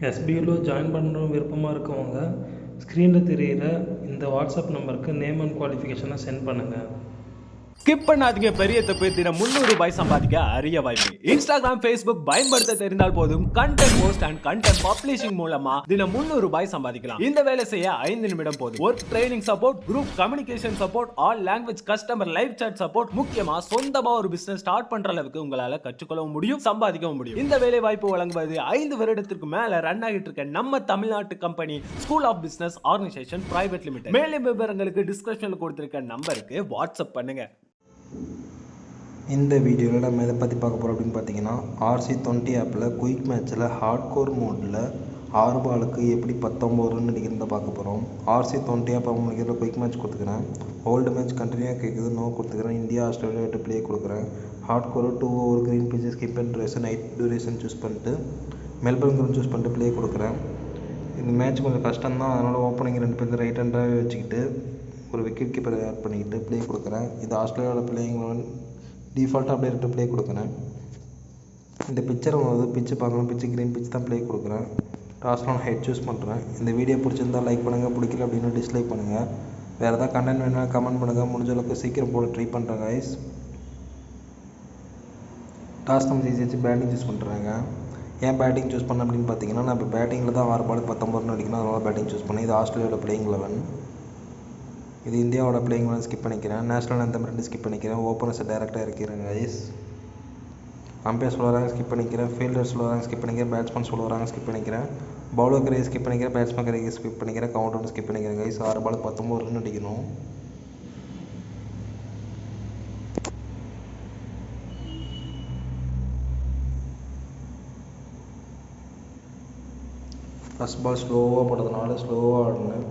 எஸ்பியூவில் join பண்ணணும் விருப்பமாக இருக்கவங்க ஸ்க்ரீனில் தெரிகிற இந்த வாட்ஸ்அப் நம்பருக்கு நேம் அண்ட் குவாலிஃபிகேஷனை சென்ட் பண்ணுங்கள். ஸ்கிப் பண்ணாதீங்க, பெரிய தப்பு. தினம் 300 ரூபாய் சம்பாதிக்க அரிய வாய்ப்பு. இன்ஸ்டாகிராம், ஃபேஸ்புக் பயன்படுத்த தெரிந்தால் போதும் content post and content publishing மூலமா தினம் 300 ரூபாய் சம்பாதிக்கலாம். இந்த வேலை செய்ய 5 நிமிடம் போதும். Work training support, group communication support, all language customer live chat support, முக்கியமா சொந்தமா ஒரு பிசினஸ் ஸ்டார்ட் பண்ற அளவுக்கு உங்களால கற்றுக்கொள்ளவும் முடியும், சம்பாதிக்கவும் முடியும். இந்த வேலை வாய்ப்பு வழங்குவது 5 வருடத்திற்கு மேல ரன் ஆகிட்டு இருக்க நம்ம தமிழ்நாட்டு company school of business organisation private limited. மேலும் விவரங்களுக்கு டிஸ்கிரிப்ஷன்ல கொடுத்திருக்க நம்பருக்கு வாட்ஸ்அப் பண்ணுங்க. இந்த வீடியோவில் நம்ம எதை பற்றி பார்க்க போகிறோம் அப்படின்னு பார்த்தீங்கன்னா, RC20 ஆப்பில் குயிக் மேட்ச்சில் ஹார்ட் கோர் மோடில் 6 பாலுக்கு எப்படி 19 ரன் அடிக்கிறத பார்க்க போகிறோம். RC20 ஆப் அவங்க குயிக் மேட்ச் கொடுத்துக்கிறேன். ஓல்டு மேட்ச் கண்டினியூவாக கேட்குது, நோ கொடுத்துக்கிறேன். இந்தியா ஆஸ்திரேலியா விட்டு ப்ளே கொடுக்குறேன். Hard core 2 over green pitches skip and dress night duration choose பண்ணிட்டு மெல்பர்ன் கிரவுண்ட் சூஸ் பண்ணிட்டு ப்ளே கொடுக்குறேன். இந்த மேட்ச் கொஞ்சம் கஷ்டம் தான், அதனால் ஓப்பனிங் 2 பேருக்கு ரைட் ஹேண்டாகவே வச்சுக்கிட்டு ஒரு விக்கெட் கீப்பரை ஆட் பண்ணிக்கிட்டு ப்ளே கொடுக்குறேன். இது ஆஸ்திரேலியாவோட பிளேயிங் டிஃபால்ட்டாக அப்படியே ரெண்டு ப்ளே கொடுக்குறேன். இந்த பிக்சர் பிச்சு பார்க்கணும், பிச்சு க்ரீன் பிச் தான் ப்ளே கொடுக்குறேன். டாஸ்லாம் நான் ஹெட் சூஸ் பண்ணுறேன். இந்த வீடியோ பிடிச்சிருந்தால் லைக் பண்ணுங்கள், பிடிக்கல அப்படின்னா டிஸ்லைக் பண்ணுங்கள். வேறு ஏதாவது கண்டென்ட் வேணும்னா கமெண்ட் பண்ணுங்கள். முடிஞ்ச அளவுக்கு சீக்கிரம் போட ட்ரை பண்ணுறேன் கைஸ். டாஸ் நம்ம ஈஸியாச்சு பேட்டிங் சூஸ் பண்ணுறாங்க. ஏன் பேட்டிங் சூஸ் பண்ணேன் அப்படின்னு பார்த்தீங்கன்னா, நான் இப்போ பேட்டிங்கில் தான் 6 பால் 19 ரன் அடிக்கணும், அதனால் பேட்டிங் சூஸ் பண்ணேன். இது ஆஸ்திரேலியாவோட பிளேயிங் 11. இது இந்தியாவோட பிளேயிங் 11 ஸ்கிப் பண்ணிக்கிறேன். நேஷனல் anthem 2 ஸ்கிப் பண்ணிக்கிறேன். ஓப்பனர்ஸை டேரெக்டாக இருக்கிறேன் கைஸ். அம்பையர் சொல்லுறாங்க ஸ்கிப் பண்ணிக்கிறேன். ஃபீல்டர் சொல்லுறாங்க ஸ்கிப் பண்ணிக்கிறேன். பேட்ஸ்மேன் சொல்லுறாங்க ஸ்கிப் பண்ணிக்கிறேன். பவுலர் கரையை ஸ்கிப் பண்ணிக்கிறேன். பேட்ஸ்மேன் கரையை ஸ்கிப் பண்ணிக்கிறேன். கவுண்டர் ஸ்கிப் பண்ணிக்கிறேன் கைஸ். 6 பால் 19 ரன் அடிக்கணும். ஃபஸ்ட் பால் ஸ்லோவாக போட்டதுனால ஸ்லோவாக ஆடினேன்.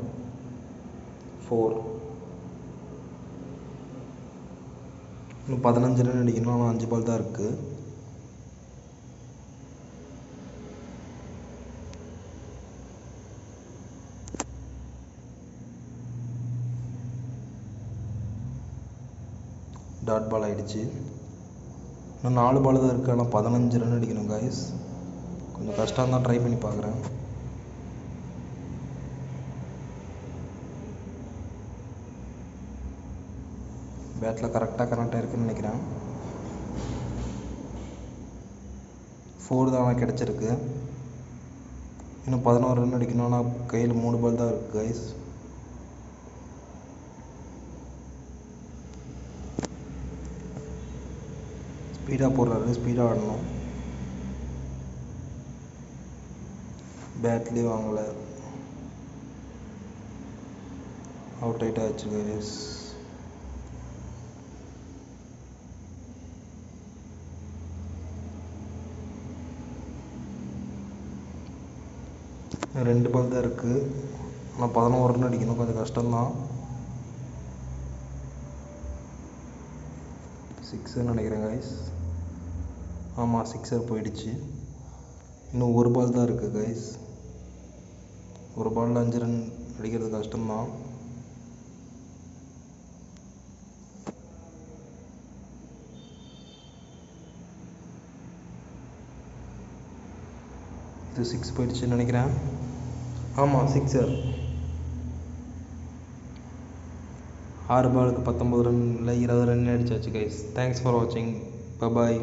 4. இன்னும் 15 ரன் அடிக்கணும், ஆனால் 5 பால் தான் இருக்குது. டாட் பால் ஆகிடுச்சு. இன்னும் 4 பால் தான் இருக்குது, ஆனால் 15 ரன் அடிக்கணும் கைஸ். கொஞ்சம் கஷ்டம் தான், ட்ரை பண்ணி பார்க்குறேன். பேட்டில் கரெக்டாக கனெக்ட் ஆகிருக்குன்னு நினைக்கிறேன். 4 தான் ஆனால் கிடச்சிருக்கு. இன்னும் 11 ரன் அடிக்கணும், ஆனால் கையில் 3 பால் தான் இருக்குது கைஸ். ஸ்பீடாக போடுறாரு, ஸ்பீடாக ஆடணும். பேட்லேயும் வாங்கலை, அவுட் ஆகிட்டா ஆச்சு கைஸ். ரெண்டு பால் தான் இருக்குது, ஆனால் 11 ரன் அடிக்கணும், கொஞ்சம் கஷ்டம்தான். 6 நினைக்கிறேன் கைஸ். ஆமாம், 6 போயிடுச்சு. இன்னும் 1 பால் தான் இருக்குது கைஸ். 1 பாலில் 5 ரன் அடிக்கிறது கஷ்டம்தான். இது 6 போயிடுச்சுன்னு நினைக்கிறேன். ஆமாம், 6. 6 பாலுக்கு 19 ரன் இல்லை 20 ரன் அடிச்சாச்சு கைஸ். தேங்க்ஸ் ஃபார் வாட்சிங். பாய்.